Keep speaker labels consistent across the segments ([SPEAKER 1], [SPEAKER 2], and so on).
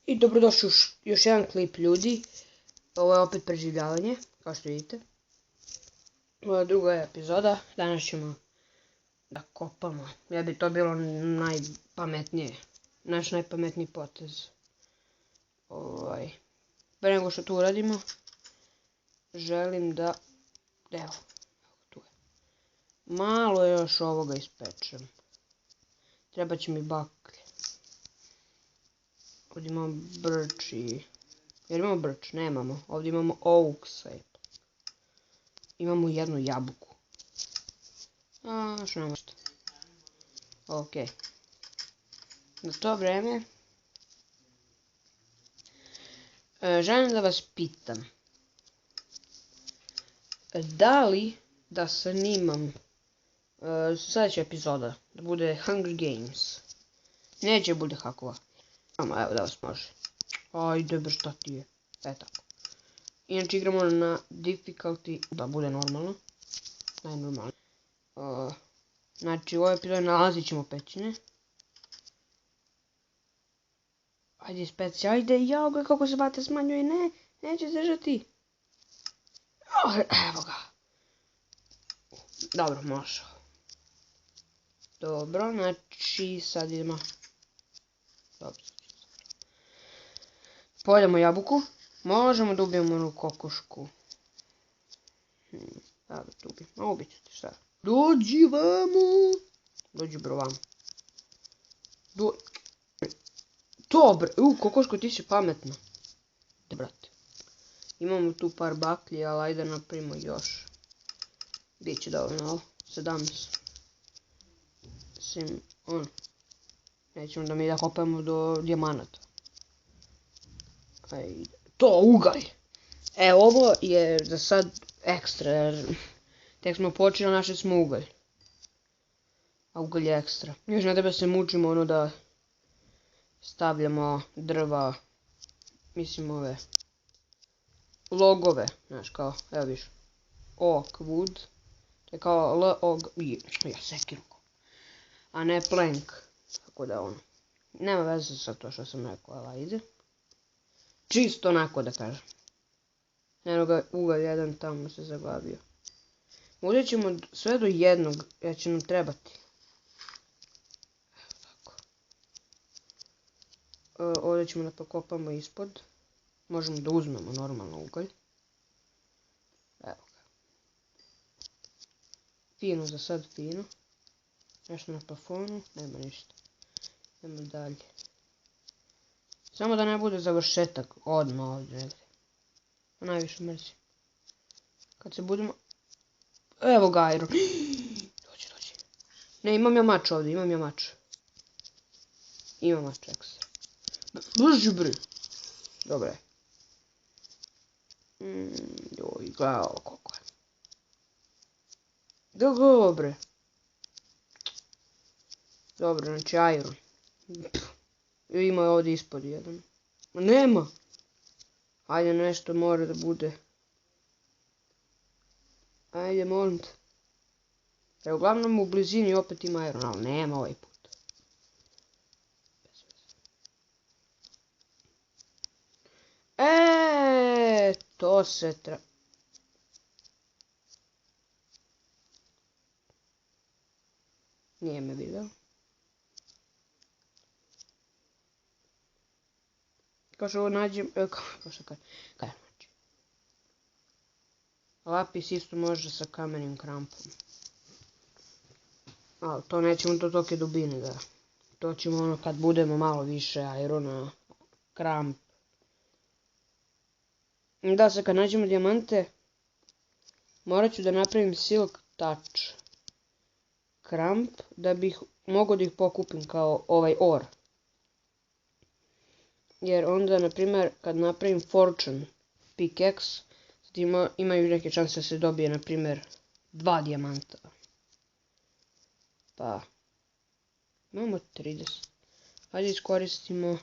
[SPEAKER 1] I dobrodošli u još jedan klip ljudi. Ovo je opet preživljavanje, kao što vidite. Ovo je druga epizoda. Danas ćemo da kopamo. Ja bi to bilo najpametnije. Naš najpametniji potez. Pre nego što to uradimo, želim da... Evo, tu je. Malo još ovoga ispečem. Treba će mi baklje. Ovdje imamo brč i... Jer imamo brč? Nemamo. Ovdje imamo oak sap. Imamo jednu jabuku. Što nemamo što. Ok. Na to vreme... želim da vas pitam. Da li da snimam sljedeća epizoda, da bude Hunger Games. Neće bude hakova. Evo da vas može. Ajde bre, šta ti je? Tako. Inače igramo na difficulty, da bude normalno. Najnormalno. Znači u ovoj epizodi nalazit ćemo pećine. Ajde speci, ajde, jao ga kako se vata smanjuje, ne, neće držati. Evo ga. Dobro, može. Dobro, znači sad idemo. Dobro. Pojedemo jabuku. Možemo da ubijemo onu kokošku. Da tu ubijem. A ubit ću ti, šta? Dođi vamo. Dođi bro vamo. Dobre. Kokoško ti si pametna. Brate. Imamo tu par baklji, ali ajde napravimo još. Biće dovoljno ovo. 17. Sim, nećemo da mi da kopamo do dijamanata. Ajde. To, ugalj! Ovo je za sad ekstra, jer tek smo počeli, našli smo ugalj. A ugalj je ekstra. Još ne treba se mučimo da stavljamo drva, mislim ove logove, znaš kao, evo viš, oak wood, to je kao ja sekiru, a ne plank, tako da nema veze sa to što sam rekao, ali ide. Čisto onako da kažem. Eno ga ugalj jedan tamo se zaglavio. Uzet ćemo sve do jednog, jer će nam trebati. Tako. Ovdje ćemo da pokopamo ispod. Možemo da uzmemo normalno ugalj. Evo ga. Fino za sad, fino. Nešto na plafonu, nema ništa. Idemo dalje. Samo da ne bude završetak odmah ovdje negdje. Najviše mrzim. Kad se budemo... Evo ga iron. Dođi. Ne, imam ja mač ovdje, imam ja mač. Imam mač ekstra. Brži bre. Dobre. Joj, gledaj ovo koliko je. Dobre. Dobro, znači iron. Ima je ovdje ispod jedan. Nema! Ajde, nešto mora da bude. Ajde, molim te. Uglavnom u blizini opet ima iron, ali nema ovaj put. To se treba... Nije me vidio. Kao što ovo nađem, kao što kaj nađem. Lapis isto može sa kamenim krampom. Ali to nećemo do toke dubine da. To ćemo kad budemo malo više irona, kramp. Da, sad kad nađemo dijamante, morat ću da napravim silk touch kramp da bih mogao da ih pokupim kao ovaj or. Jer onda, na primjer, kad napravim fortune pickaxe, imaju neke šanse da se dobije, na primjer, 2 dijamanta. Pa, imamo 30. Hajde iskoristimo,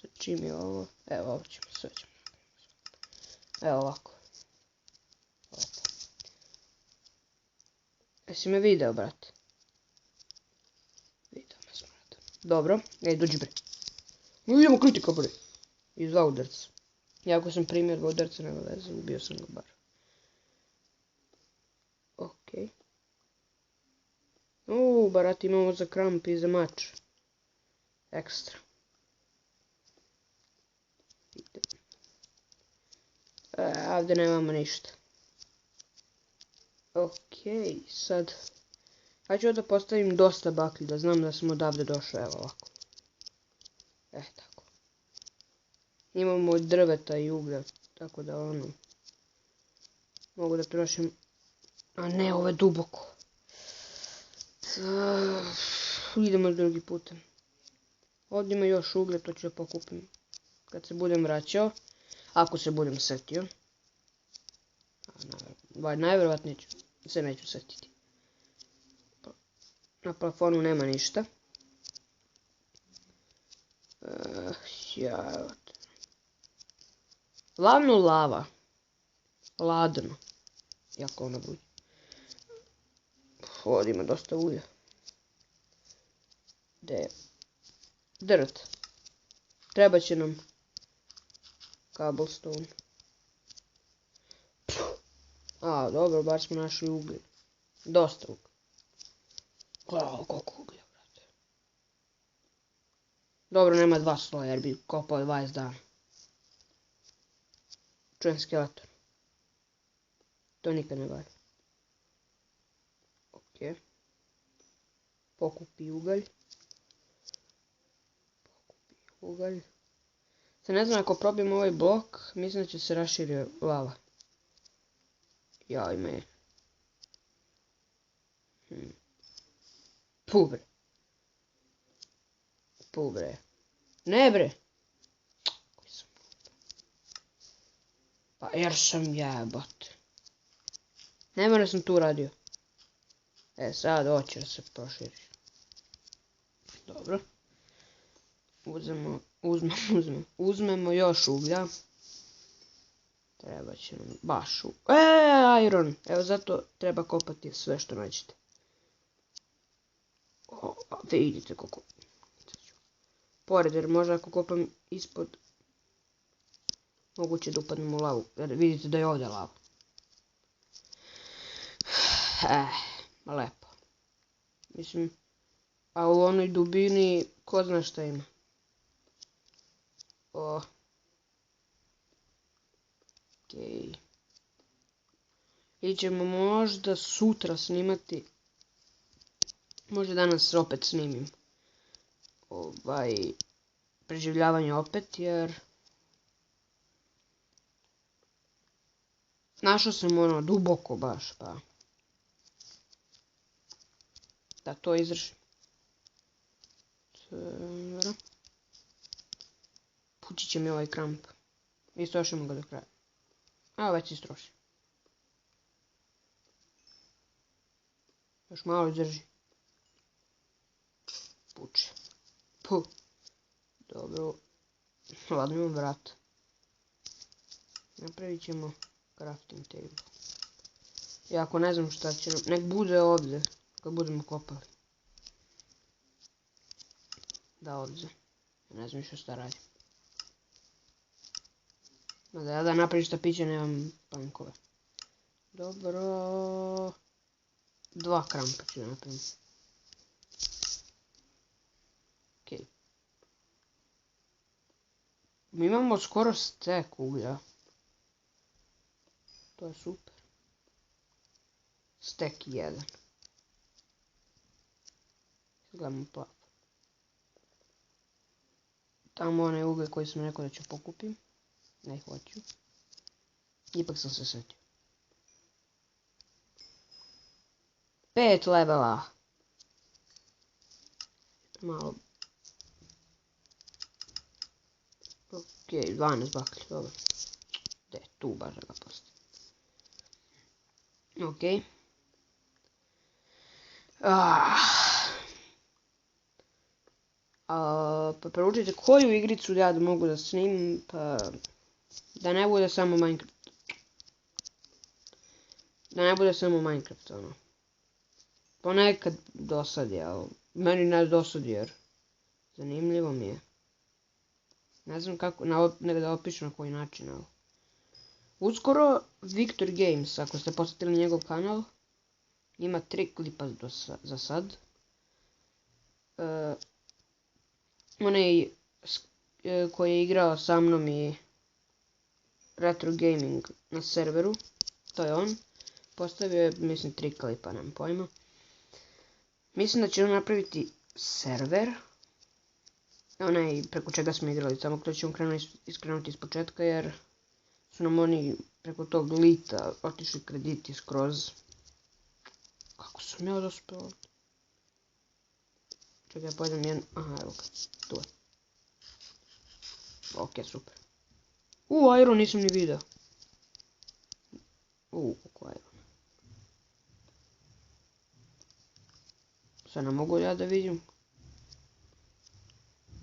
[SPEAKER 1] sa čim je ovo, evo ovo ćemo, sve ćemo. Evo ovako. Jesi me video, brate? Video me smrata. Dobro, dođi bre. Idemo kritika, bre. I 2 udarca. Iako sam primio 2 udarca, nema veze, ubio sam ga bar. Okej. Barat imamo za kramp i za mač. Ekstra. Ovdje nemamo ništa. Okej, sad. Ja ću da postavim dosta baklji, da znam da sam odavde došao, evo ovako. Tako. Imamo drveta i uglja, tako da ono... Mogu da trošim... A ne, ovo je duboko. Idemo drugi putem. Ovdje ima još uglja, to ću da pokupim kad se budem vraćao. Ako se budem setio. Najvjerovatnije se neću setiti. Na plafonu nema ništa. Lavno lava. Ladno. Jako ono bude. Ovdje ima dosta ulja. Gdje je? Dirt. Treba će nam cobblestone. Dobro, bar smo našli uglje. Dosta uglja. Gledaj koliko uglja, brate. Dobro, nema 2 sloja jer bi kopao 20 dana. Čujem skeletor. To nikad ne valja. Okej. Pokupi ugalj. Se ne znam, ako probijem ovaj blok, mislim da će se raširi lava. Jaj me. Puh bre. Ne bre. Pa jer sam jebot. Ne mora sam tu uradio. Sad hoće da se proširi. Dobro. Uzmemo još uglja. Treba će nam baš iron. Evo zato treba kopati sve što nađete. Vidite koliko. Pored, jer možda ako kopam ispod, moguće da upadnem u lavu. Jer vidite da je ovdje lava. Lepo. Mislim, a u onoj dubini, ko zna šta ima. Okej. Ili ćemo možda sutra snimati. Možda danas opet snimim. Preživljavanje opet, jer... Našao sam ono duboko baš, pa... Da to izvršim. Pući će mi ovaj kramp. Istrošimo ga do kraja. Evo već istrošim. Još malo izdrži. Puče. Puh. Dobro. Ladno imam vrat. Napravit ćemo crafting table. Iako ne znam šta će nam... Nek bude ovdje. Kad budemo kopali. Da ovdje. Ne znam što šta radim. Da ja da napravim štapiće nemam plankove. Dobro. 2 krampa ću napraviti. Okej. Mi imamo skoro stek uglja. To je super. Stek 1. Gledamo plavo. Tamo onaj ugalj koji sam rekao da ću pokupim. Ne hoću. Ipak sam se setio. 5 levela. Malo. Okej, 12 baklji, dobro. Gdje je tu baš da ga postavim. Okej. Pa proučite koju igricu ja da mogu da snimim, pa... Da ne bude samo Minecraft. Da ne bude samo Minecraft, ono. Ponekad dosadi, ali meni ne dosadi jer zanimljivo mi je. Ne znam kako, nego da opišem na koji način, ali. Uskoro Victor Games, ako ste posjetili njegov kanal, ima 3 klipa za sad. Onaj koji je igrao sa mnom i Retro Gaming na serveru, to je on. Postavio je, mislim, 3 klipa, nemam pojma. Mislim da će on napraviti server, onaj preko čega smo igrali, samo to ćemo iskrenuti iz početka jer su nam oni preko tog lita otišli krediti skroz. Kako sam ja dospeo? Čekaj, pojedem jedan, aha, evo ga, tu je. Ok, super. Iron nisam ni vidio. Koliko Iron. Sad ne mogu ja da vidim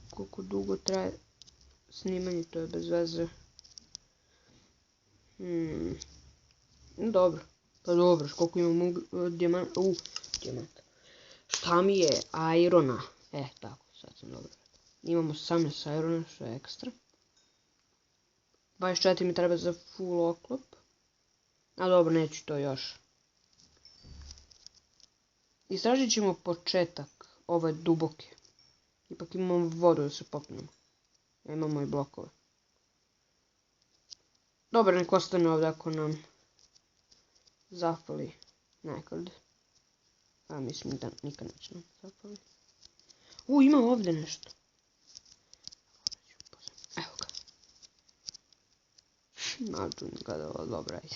[SPEAKER 1] koliko dugo traje snimanje, to je bez veze. Dobro. Pa dobro, koliko imamo dijamanta. Dijamanta. Šta mi je Irona? Tako, sad sam dobro. Imamo 18 Irona, što je ekstra. 24 mi treba za full oklop. A dobro, neću to još. Istražit ćemo početak ove duboke. Ipak imamo vodu da se popnemo. Imamo i blokove. Dobro, nek ostane ovdje ako nam zafali nekad. A mislim da nikad neće nam zafali. Ima ovdje nešto. Evo ga. Nađu ga da ovo dobro ide.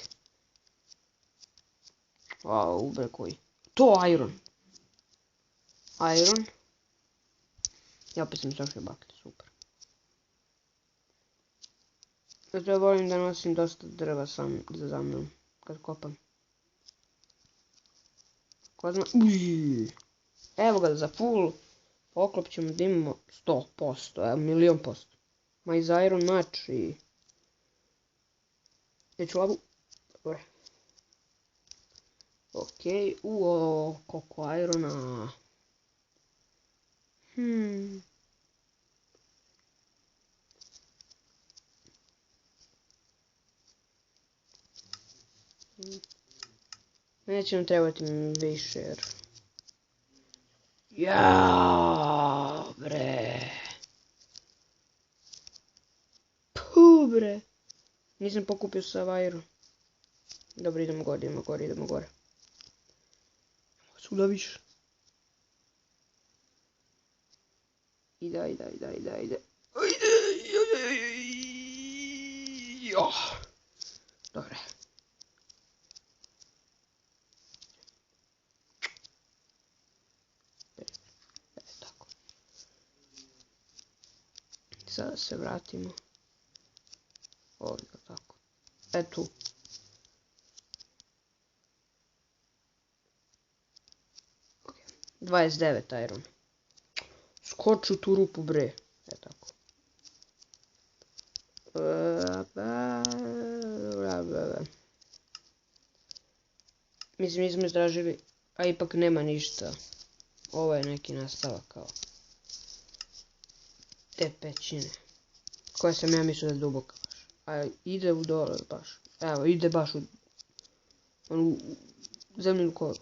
[SPEAKER 1] Bre koji. To Iron. Iron. I opet sam zašao baklje, super. Zato ja volim da nosim dosta drva sam za mnom, kad kopam. Ko zna... Evo ga, za full oklop ćemo da imamo 100%, evo, 1.000.000%. Ma i za Iron mač i... Neću lavu. Dobre. Okej, koliko Irona. Neće nam trebati više jer... Jaaaa, bre. Puh, bre. Nisam pokupio sav Iron. Dobro, idemo gore. Svuda više. Ide. Dobre. Tako. Sada se vratimo. Ovdje, tako. Tu. Okay. 29 Iron. Skoči u tu rupu, bre. Tako. Mislim, nismo istražili, a ipak nema ništa. Ovo je neki nastavak kao te pećine. Koje sam ja mislio da je duboka baš. A ide u dole baš. Evo, ide baš u zemljenu koru.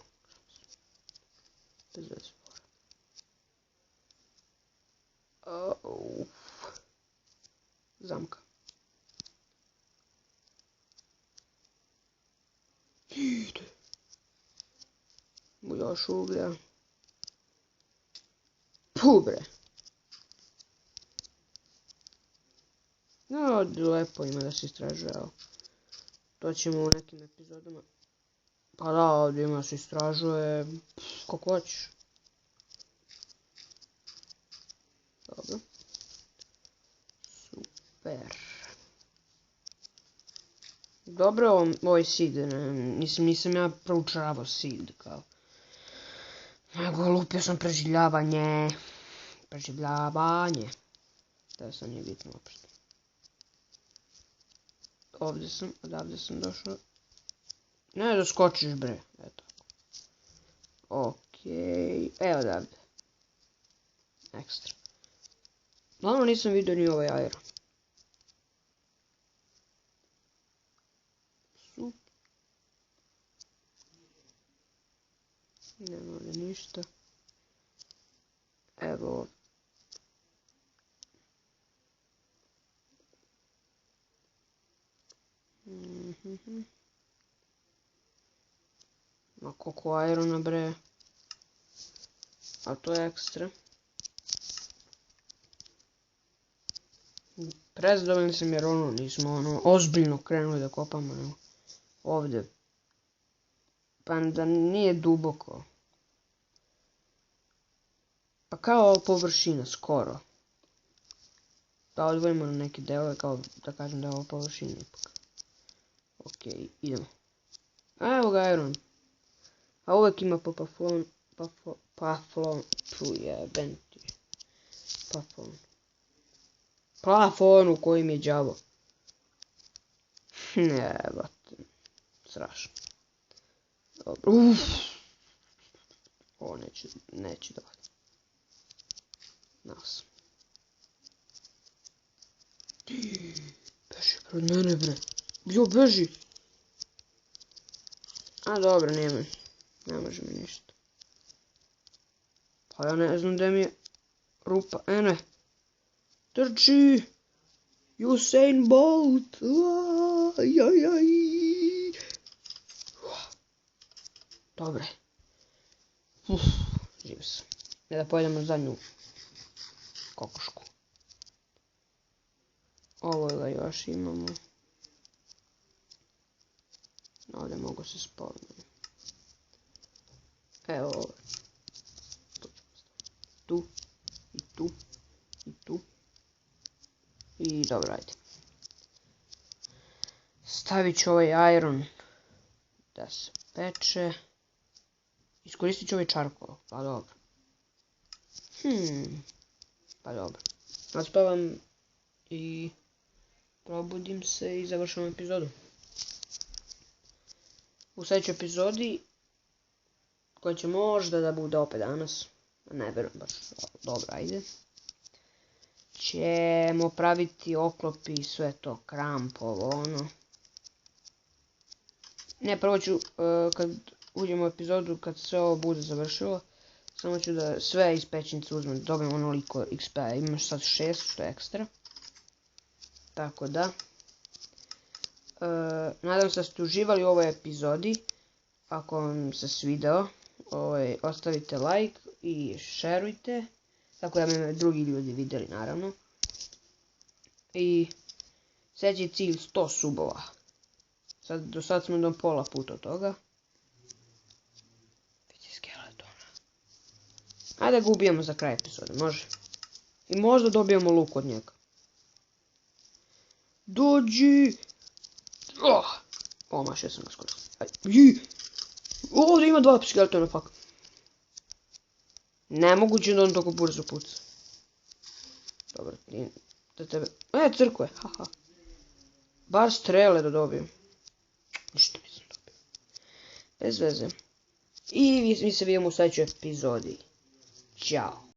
[SPEAKER 1] Bez veze. Zamka. Ide. Još uglja. Puh, bre. No, lepo ima da se istražuje, evo. To ćemo u nekim epizodama. Pa da, ovdje ima da se istražuje kako hoćeš. Dobro. Super. Dobro, ovaj seed, nisam ja proučavao seed, kao. Nego lupio sam preživljavanje. To sam nije bitno uopšte. Ovdje sam, odavde sam došao. Ne da skočiš, bre. Eto. Okej. Evo odavde. Ekstra. Glavno nisam vidio ni ovaj Iron. Nema ovdje ništa. Evo. Ma koliko irona bre. A to je ekstra. Prezadovoljni sam jer nismo ozbiljno krenuli da kopamo ovdje. Pa da nije duboko. Pa kao površina, skoro. Da odvojimo na neke delove, kao da kažem da je ovo površina ipak. Ok, idemo. A evo ga iron. A uvijek ima plafon u kojim je đavo. Ne, bate. Strašno. Dobro. Ovo neće davati. Nas. Beži pred mene bre. Jo, beži. A dobro, ne može mi ništa. Pa ja ne znam gdje mi je rupa. Ne. Trči. Usain Bolt. Dobre. Živ sam. Ne da pojedemo zadnju kokošku. Ovo ga još imamo. Ovdje mogu se spaviti. Evo ovo. Tu. I tu. I tu. I dobro, ajde. Stavit ću ovaj iron da se peče. Iskoristit ću ovaj čarkol. Pa dobro. Pa dobro. Odspavam i probudim se i završavam epizodu. U sljedećoj epizodi, koja će možda da bude opet danas, ne vjerujem baš, dobro, ajde, ćemo praviti oklopi i sve to, krampovo, ono. Ne, prvo ću, kad uđemo u epizodu, kad sve ovo bude završilo, samo ću da sve iz pećnice uzmem, dobijem onoliko XP, imaš sad 6, što je ekstra. Tako da. Nadam se da ste uživali u ovoj epizodi. Ako vam se svidao, ostavite like i šerujte. Tako da me drugi ljudi vidjeli, naravno. I sljedeći cilj 100 subova. Do sad smo do pola puta od toga. Vidi skeletona. Ajde ga ubijemo za kraj epizode, može. I možda dobijemo luk od njega. Dođi! Mašio sam ga skoro. Ovdje ima 2 skeletona, fuck. Nemoguće da on toliko brzo puca. Dobro, da tebe... crkve, haha. Bar strele da dobijem. Ništa nisam dobio. Bez veze. I mi se vidimo u sljedećoj epizodi. Ćao.